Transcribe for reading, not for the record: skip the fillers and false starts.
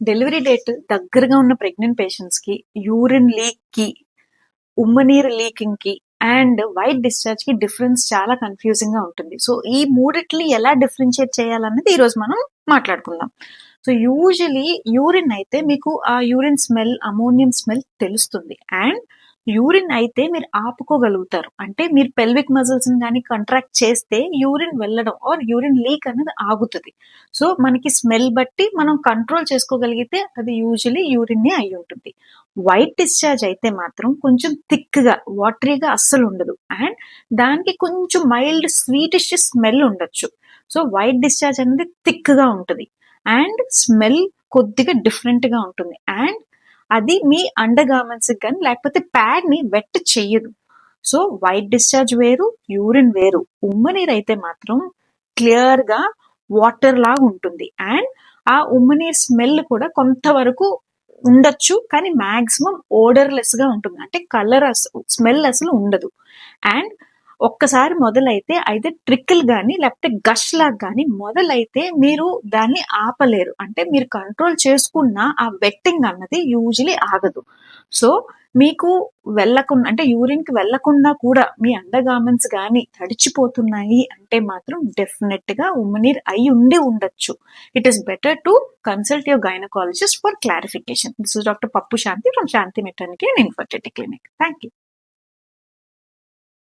Delivery date దగ్గరగా ఉన్న pregnant patients కి యూరిన్ లీక్ కి, ఉమ్మనీరు లీకింగ్ కి అండ్ వైట్ డిశ్చార్జ్ కి డిఫరెన్స్ చాలా కన్ఫ్యూజింగ్ గా ఉంటుంది. సో ఈ మూడిట్ని ఎలా డిఫరెన్షియేట్ చేయాలన్నది ఈ రోజు మనం మాట్లాడుకుందాం. సో యూజువలీ యూరిన్ అయితే మీకు ఆ యూరిన్ స్మెల్, అమోనియం స్మెల్ తెలుస్తుంది. అండ్ యూరిన్ అయితే మీరు ఆపుకోగలుగుతారు. అంటే మీరు పెల్విక్ మజిల్స్ కానీ కంట్రాక్ట్ చేస్తే యూరిన్ వెళ్ళడం ఆర్ యూరిన్ లీక్ అనేది ఆగుతుంది. సో మనకి స్మెల్ బట్టి మనం కంట్రోల్ చేసుకోగలిగితే అది యూజువలీ యూరిన్ అయి ఉంటుంది. వైట్ డిశ్చార్జ్ అయితే మాత్రం కొంచెం థిక్ గా, వాటరీగా అస్సలు ఉండదు. అండ్ దానికి కొంచెం మైల్డ్ స్వీటిష్ స్మెల్ ఉండొచ్చు. సో వైట్ డిశ్చార్జ్ అనేది థిక్ గా ఉంటుంది అండ్ స్మెల్ కొద్దిగా డిఫరెంట్ గా ఉంటుంది. అండ్ అది మీ అండర్ గార్మెంట్స్ కానీ లేకపోతే ప్యాడ్ ని వెట్ చెయ్యదు. సో వైట్ డిశ్చార్జ్ వేరు, యూరిన్ వేరు. ఉమ్మనీరు అయితే మాత్రం క్లియర్ గా వాటర్ లాగా ఉంటుంది. అండ్ ఆ ఉమ్మనీరు స్మెల్ కూడా కొంతవరకు ఉండొచ్చు, కానీ మాక్సిమం ఓడర్లెస్ గా ఉంటుంది. అంటే కలర్ స్మెల్ అసలు ఉండదు. అండ్ ఒక్కసారి మొదలైతే అయితే ట్రికిల్ కానీ లేకపోతే గష్ లాగా కానీ మొదలైతే మీరు దాన్ని ఆపలేరు. అంటే మీరు కంట్రోల్ చేసుకున్న ఆ వెట్టింగ్ అన్నది యూజువలీ ఆగదు. సో మీకు వెళ్ళకుండా, అంటే యూరిన్ కి వెళ్లకుండా కూడా మీ అండర్ గార్మెంట్స్ కానీ తడిచిపోతున్నాయి అంటే మాత్రం డెఫినెట్ గా ఉమ్మనీర్ అయి ఉండి ఉండొచ్చు. It is better to consult your gynaecologist for clarification. This is doctor Pappu Shanti from Shanti maternity and infertility clinic. Thank you.